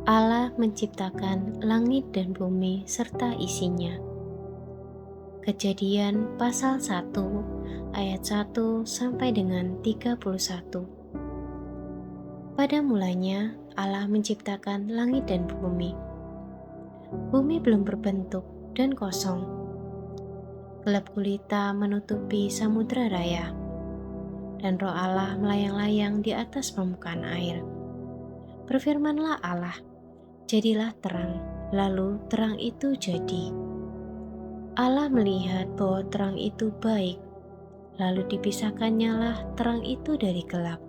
Allah menciptakan langit dan bumi serta isinya. Kejadian pasal 1 ayat 1 sampai dengan 31. Pada mulanya Allah menciptakan langit dan bumi. Bumi belum berbentuk dan kosong. Gelap gulita menutupi samudra raya, dan Roh Allah melayang-layang di atas permukaan air. Berfirmanlah Allah, jadilah terang, lalu terang itu jadi. Allah melihat bahwa terang itu baik, lalu dipisahkannyalah terang itu dari gelap.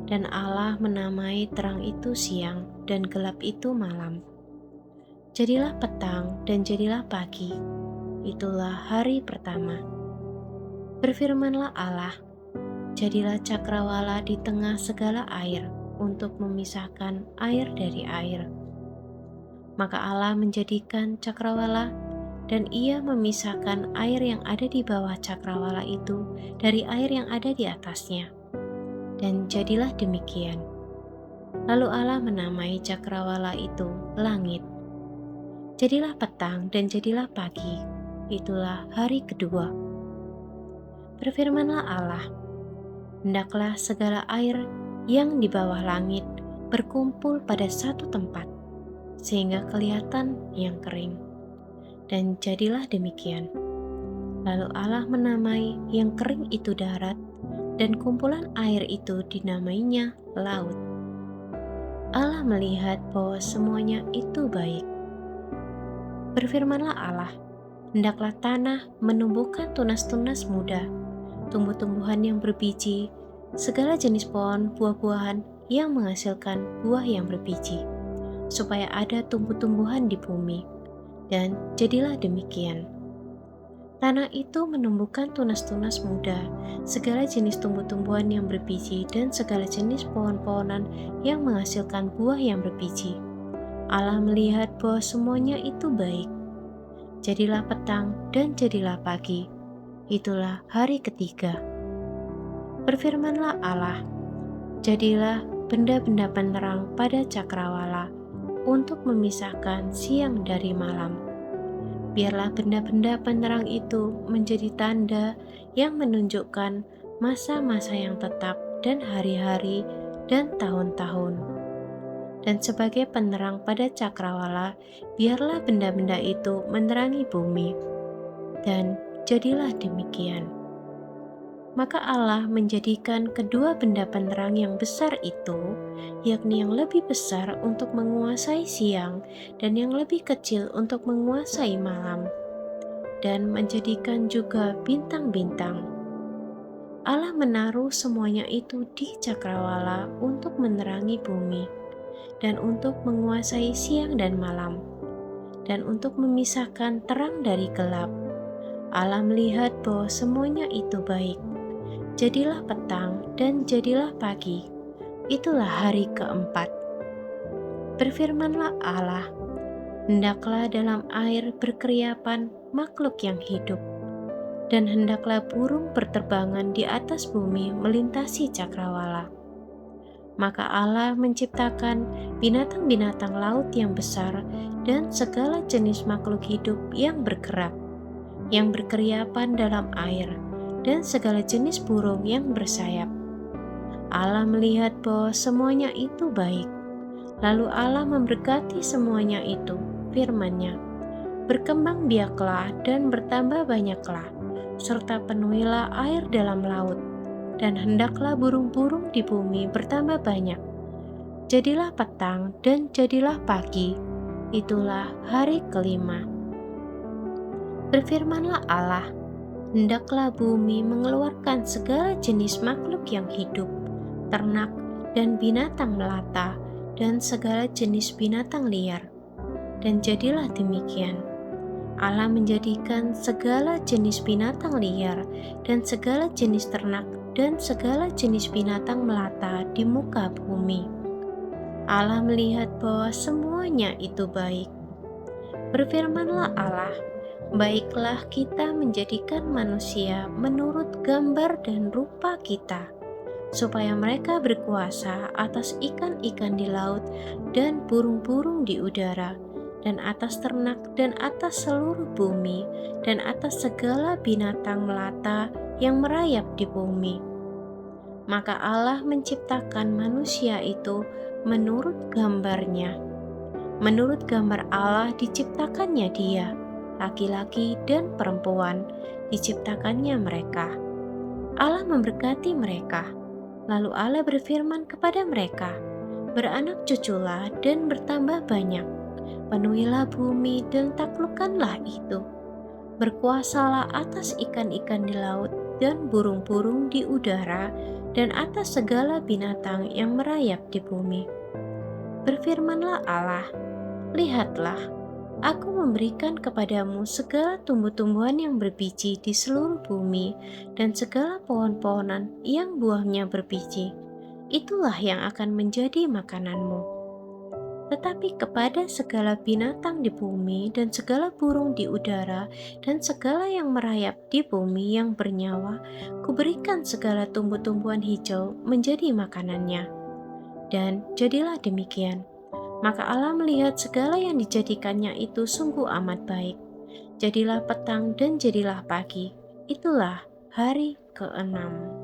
Dan Allah menamai terang itu siang, dan gelap itu malam. Jadilah petang dan jadilah pagi, itulah hari pertama. Berfirmanlah Allah, jadilah cakrawala di tengah segala air, untuk memisahkan air dari air. Maka Allah menjadikan cakrawala, dan ia memisahkan air yang ada di bawah cakrawala itu dari air yang ada di atasnya. Dan jadilah demikian. Lalu Allah menamai cakrawala itu langit. Jadilah petang dan jadilah pagi, itulah hari kedua. Berfirmanlah Allah, hendaklah segala air yang di bawah langit berkumpul pada satu tempat, sehingga kelihatan yang kering. Dan jadilah demikian. Lalu Allah menamai yang kering itu darat, dan kumpulan air itu dinamainya laut. Allah melihat bahwa semuanya itu baik. Berfirmanlah Allah, hendaklah tanah menumbuhkan tunas-tunas muda, tumbuh-tumbuhan yang berbiji, segala jenis pohon buah-buahan yang menghasilkan buah yang berbiji, supaya ada tumbuh-tumbuhan di bumi. Dan jadilah demikian. Tanah itu menumbuhkan tunas-tunas muda, segala jenis tumbuh-tumbuhan yang berbiji, dan segala jenis pohon-pohonan yang menghasilkan buah yang berbiji. Allah melihat bahwa semuanya itu baik. Jadilah petang dan jadilah pagi, itulah hari ketiga. Berfirmanlah Allah, jadilah benda-benda penerang pada cakrawala, untuk memisahkan siang dari malam. Biarlah benda-benda penerang itu menjadi tanda yang menunjukkan masa-masa yang tetap dan hari-hari dan tahun-tahun. Dan sebagai penerang pada cakrawala, biarlah benda-benda itu menerangi bumi. Dan jadilah demikian. Maka Allah menjadikan kedua benda penerang yang besar itu, yakni yang lebih besar untuk menguasai siang dan yang lebih kecil untuk menguasai malam, dan menjadikan juga bintang-bintang. Allah menaruh semuanya itu di cakrawala untuk menerangi bumi, dan untuk menguasai siang dan malam, dan untuk memisahkan terang dari gelap. Allah melihat bahwa semuanya itu baik. Jadilah petang dan jadilah pagi, itulah hari keempat. Berfirmanlah Allah, hendaklah dalam air berkeriapan makhluk yang hidup, dan hendaklah burung berterbangan di atas bumi melintasi cakrawala. Maka Allah menciptakan binatang-binatang laut yang besar dan segala jenis makhluk hidup yang bergerak, yang berkeriapan dalam air, dan segala jenis burung yang bersayap. Allah melihat bahwa semuanya itu baik. Lalu Allah memberkati semuanya itu, firman-Nya, berkembang biaklah dan bertambah banyaklah, serta penuhilah air dalam laut, dan hendaklah burung-burung di bumi bertambah banyak. Jadilah petang dan jadilah pagi, itulah hari kelima. Berfirmanlah Allah, hendaklah bumi mengeluarkan segala jenis makhluk yang hidup, ternak dan binatang melata, dan segala jenis binatang liar. Dan jadilah demikian. Allah menjadikan segala jenis binatang liar, dan segala jenis ternak, dan segala jenis binatang melata di muka bumi. Allah melihat bahwa semuanya itu baik. Berfirmanlah Allah, baiklah kita menjadikan manusia menurut gambar dan rupa kita, supaya mereka berkuasa atas ikan-ikan di laut dan burung-burung di udara, dan atas ternak dan atas seluruh bumi, dan atas segala binatang melata yang merayap di bumi. Maka Allah menciptakan manusia itu menurut gambarnya. Menurut gambar Allah diciptakannya dia, laki-laki dan perempuan diciptakannya mereka. Allah memberkati mereka. Lalu Allah berfirman kepada mereka, "Beranak cuculah dan bertambah banyak, penuhilah bumi dan taklukkanlah itu. Berkuasalah atas ikan-ikan di laut dan burung-burung di udara dan atas segala binatang yang merayap di bumi." Berfirmanlah Allah, "Lihatlah, aku memberikan kepadamu segala tumbuh-tumbuhan yang berbiji di seluruh bumi dan segala pohon-pohonan yang buahnya berbiji. Itulah yang akan menjadi makananmu. Tetapi kepada segala binatang di bumi dan segala burung di udara dan segala yang merayap di bumi yang bernyawa, kuberikan segala tumbuh-tumbuhan hijau menjadi makanannya." Dan jadilah demikian. Maka Allah melihat segala yang dijadikannya itu sungguh amat baik. Jadilah petang dan jadilah pagi. Itulah hari ke-6.